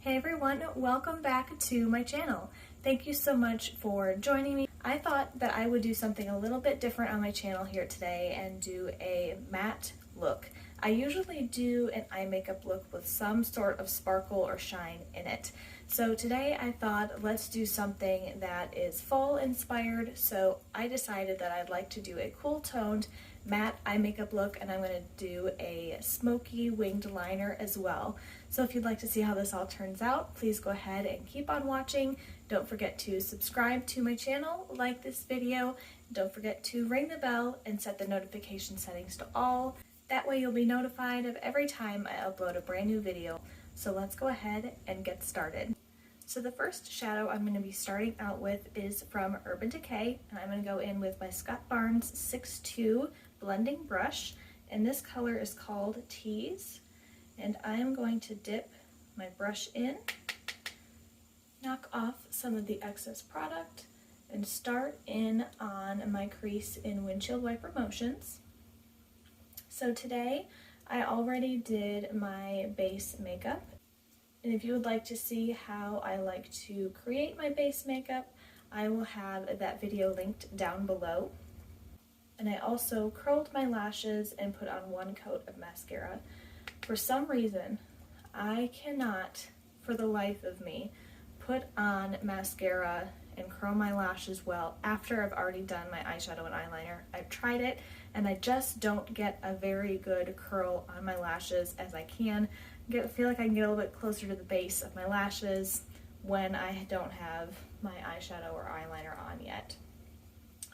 Hey everyone, welcome back to my channel. Thank you so much for joining me. I thought that I would do something a little bit different on my channel here today and do a matte look. I usually do an eye makeup look with some sort of sparkle or shine in it. So today I thought let's do something that is fall inspired, so I decided that I'd like to do a cool toned matte eye makeup look, and I'm going to do a smoky winged liner as well. So if you'd like to see how this all turns out, please go ahead and keep on watching. Don't forget to subscribe to my channel, like this video, don't forget to ring the bell and set the notification settings to all. That way you'll be notified of every time I upload a brand new video. So let's go ahead and get started. So the first shadow I'm going to be starting out with is from Urban Decay, and I'm going to go in with my Scott Barnes 6'2" blending brush, and this color is called Tease. And I am going to dip my brush in, knock off some of the excess product, and start in on my crease in windshield wiper motions. So today I already did my base makeup, and if you would like to see how I like to create my base makeup, I will have that video linked down below. And I also curled my lashes and put on one coat of mascara. For some reason, I cannot, for the life of me, put on mascara and curl my lashes well after I've already done my eyeshadow and eyeliner. I've tried it, and I just don't get a very good curl on my lashes as I can. I feel like I can get a little bit closer to the base of my lashes when I don't have my eyeshadow or eyeliner on yet.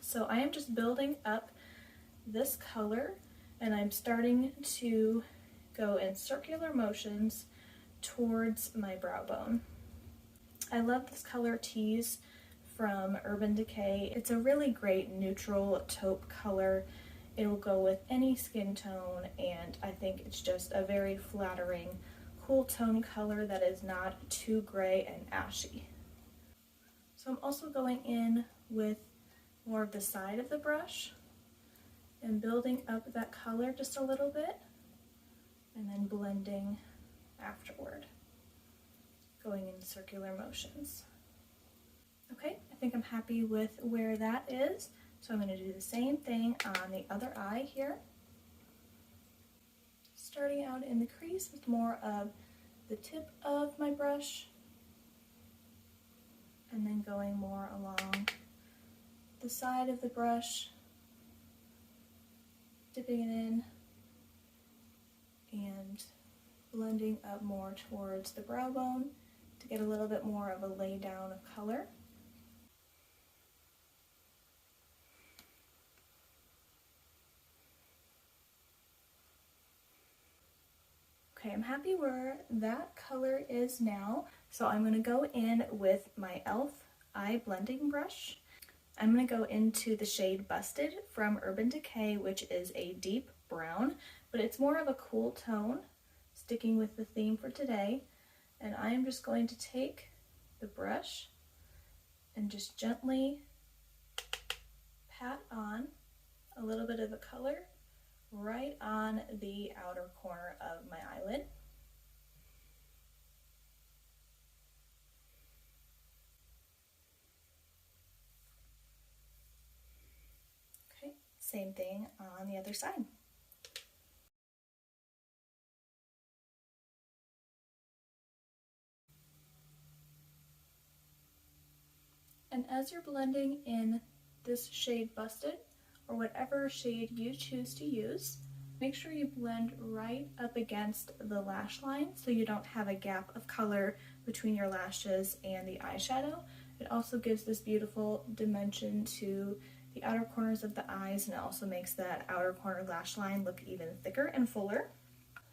So I am just building up this color, and I'm starting to go in circular motions towards my brow bone. I love this color Tease from Urban Decay. It's a really great neutral taupe color. It will go with any skin tone, and I think it's just a very flattering, cool tone color that is not too gray and ashy. So I'm also going in with more of the side of the brush and building up that color just a little bit, and then blending afterward, going in circular motions. Okay, I think I'm happy with where that is, so I'm going to do the same thing on the other eye here. Starting out in the crease with more of the tip of my brush, and then going more along the side of the brush, dipping it in and blending up more towards the brow bone to get a little bit more of a lay down of color. Okay, I'm happy where that color is now, so I'm going to go in with my e.l.f. eye blending brush. I'm going to go into the shade Busted from Urban Decay, which is a deep brown, but it's more of a cool tone, sticking with the theme for today. And I am just going to take the brush and just gently pat on a little bit of the color right on the outer corner of my eyelid. Okay, same thing on the other side. And as you're blending in this shade Busted, or whatever shade you choose to use, make sure you blend right up against the lash line so you don't have a gap of color between your lashes and the eyeshadow. It also gives this beautiful dimension to the outer corners of the eyes, and it also makes that outer corner lash line look even thicker and fuller.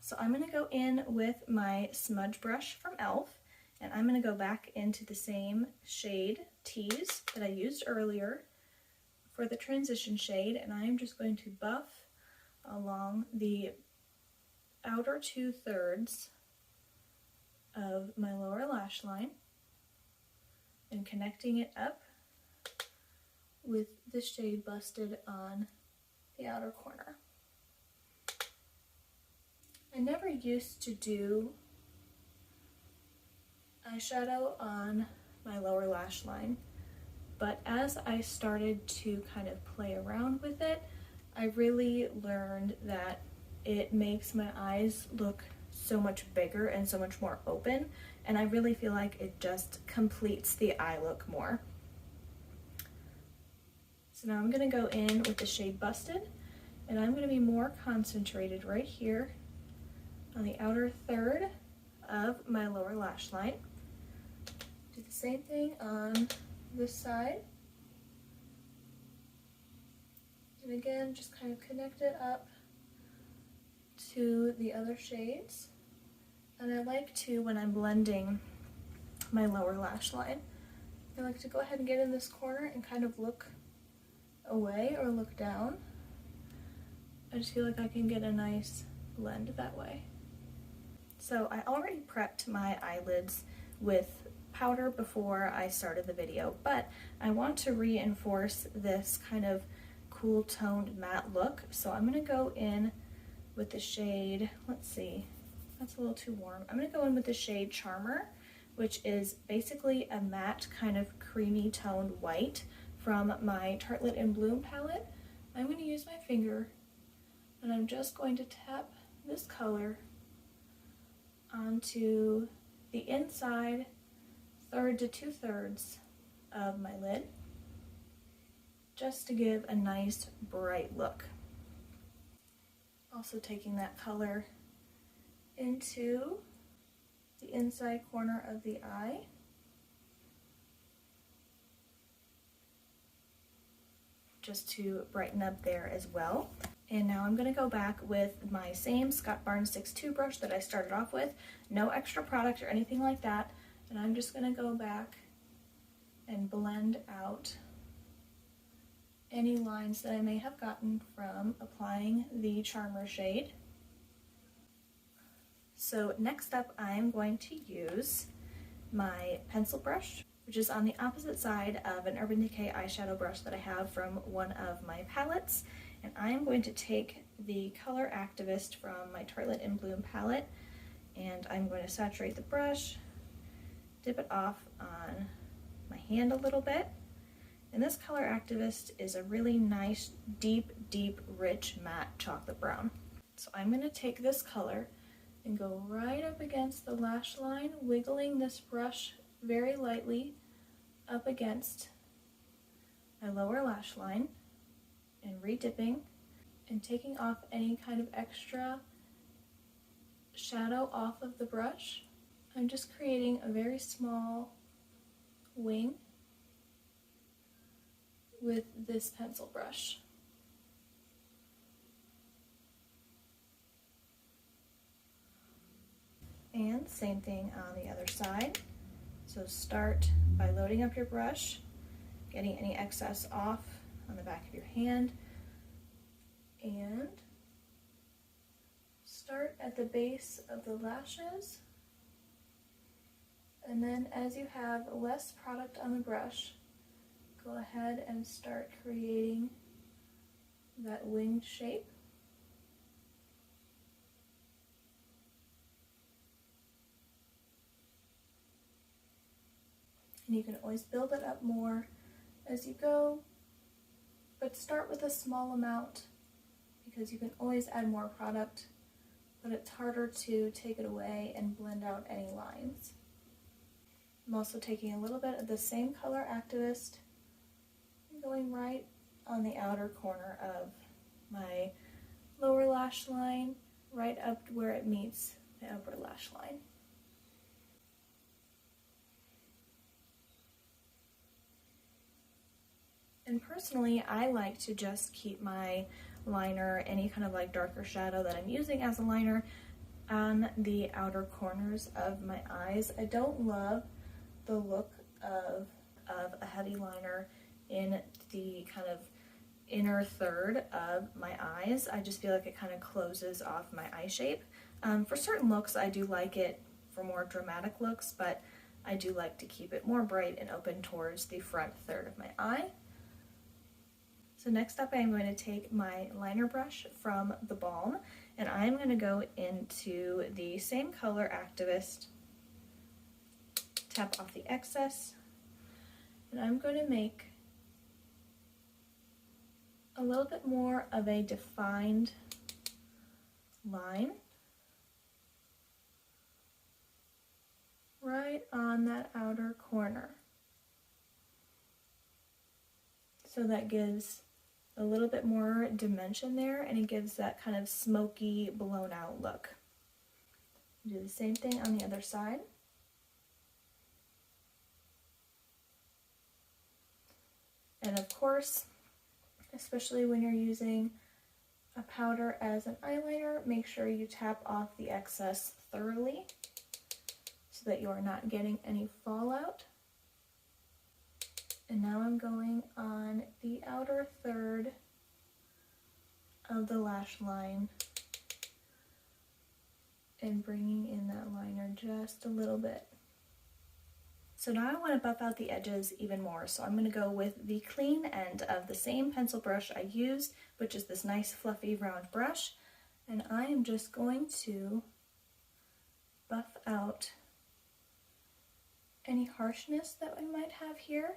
So I'm going to go in with my smudge brush from e.l.f. and I'm going to go back into the same shade Tease that I used earlier for the transition shade, and I'm just going to buff along the outer 2/3 of my lower lash line and connecting it up with the shade Busted on the outer corner. I never used to do eyeshadow on my lower lash line, but as I started to kind of play around with it, I really learned that it makes my eyes look so much bigger and so much more open, and I really feel like it just completes the eye look more. So now I'm going to go in with the shade Busted, and I'm going to be more concentrated right here on the outer third of my lower lash line. Do the same thing on this side. And again, just kind of connect it up to the other shades. And I like to, when I'm blending my lower lash line, I like to go ahead and get in this corner and kind of look away or look down. I just feel like I can get a nice blend that way. So I already prepped my eyelids with powder before I started the video, but I want to reinforce this kind of cool toned matte look. So I'm going to go in with the shade, let's see, that's a little too warm. I'm going to go in with the shade Charmer, which is basically a matte kind of creamy toned white from my Tartelette in Bloom palette. I'm going to use my finger and I'm just going to tap this color onto the inside third to 2/3 of my lid, just to give a nice bright look. Also taking that color into the inside corner of the eye. Just to brighten up there as well. And now I'm going to go back with my same Scott Barnes 6'2" brush that I started off with. No extra product or anything like that. And I'm just going to go back and blend out any lines that I may have gotten from applying the Charmer shade. So next up, I'm going to use my pencil brush, which is on the opposite side of an Urban Decay eyeshadow brush that I have from one of my palettes. And I am going to take the Color Activist from my Tartelette in Bloom palette, and I'm going to saturate the brush, dip it off on my hand a little bit. And this Color Activist is a really nice, deep, rich matte chocolate brown. So I'm going to take this color and go right up against the lash line, wiggling this brush very lightly up against my lower lash line, and redipping and taking off any kind of extra shadow off of the brush. I'm just creating a very small wing with this pencil brush. And same thing on the other side. So start by loading up your brush, getting any excess off on the back of your hand, and start at the base of the lashes, and then as you have less product on the brush, go ahead and start creating that winged shape. And you can always build it up more as you go, but start with a small amount because you can always add more product, but it's harder to take it away and blend out any lines. I'm also taking a little bit of the same Color Activist and going right on the outer corner of my lower lash line, right up to where it meets the upper lash line. And personally, I like to just keep my liner, any kind of like darker shadow that I'm using as a liner, on the outer corners of my eyes. I don't love the look of a heavy liner in the kind of inner third of my eyes. I just feel like it kind of closes off my eye shape. For certain looks, I do like it for more dramatic looks, but I do like to keep it more bright and open towards the front third of my eye. So next up, I'm going to take my liner brush from the Balm, and I'm going to go into the same Color Activist, tap off the excess, and I'm going to make a little bit more of a defined line right on that outer corner. So that gives a little bit more dimension there, and it gives that kind of smoky, blown out look. Do the same thing on the other side. And of course, especially when you're using a powder as an eyeliner, make sure you tap off the excess thoroughly so that you are not getting any fallout. And now I'm going on the outer third of the lash line and bringing in that liner just a little bit. So now I want to buff out the edges even more, so I'm going to go with the clean end of the same pencil brush I used, which is this nice fluffy round brush, and I am just going to buff out any harshness that we might have here.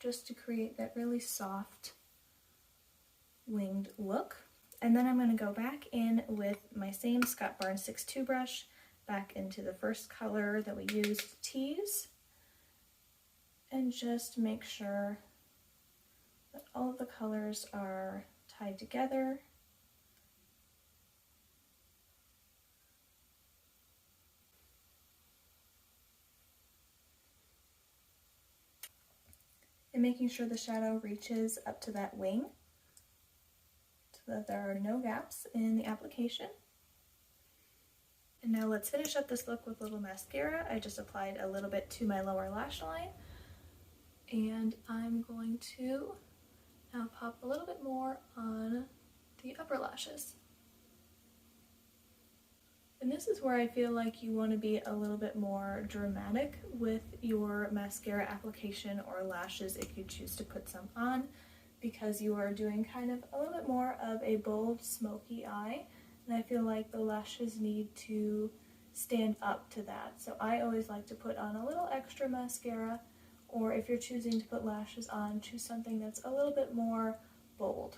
Just to create that really soft winged look. And then I'm going to go back in with my same Scott Barnes 6-2 brush, back into the first color that we used to tease, and just make sure that all of the colors are tied together. And making sure the shadow reaches up to that wing so that there are no gaps in the application. And now let's finish up this look with a little mascara. I just applied a little bit to my lower lash line, and I'm going to now pop a little bit more on the upper lashes. And this is where I feel like you want to be a little bit more dramatic with your mascara application or lashes if you choose to put some on, because you are doing kind of a little bit more of a bold, smoky eye, and I feel like the lashes need to stand up to that. So I always like to put on a little extra mascara, or if you're choosing to put lashes on, choose something that's a little bit more bold.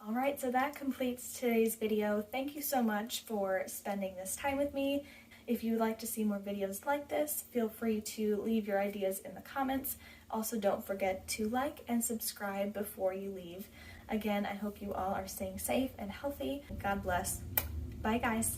Alright, so that completes today's video. Thank you so much for spending this time with me. If you would like to see more videos like this, feel free to leave your ideas in the comments. Also, don't forget to like and subscribe before you leave. Again, I hope you all are staying safe and healthy. God bless. Bye, guys.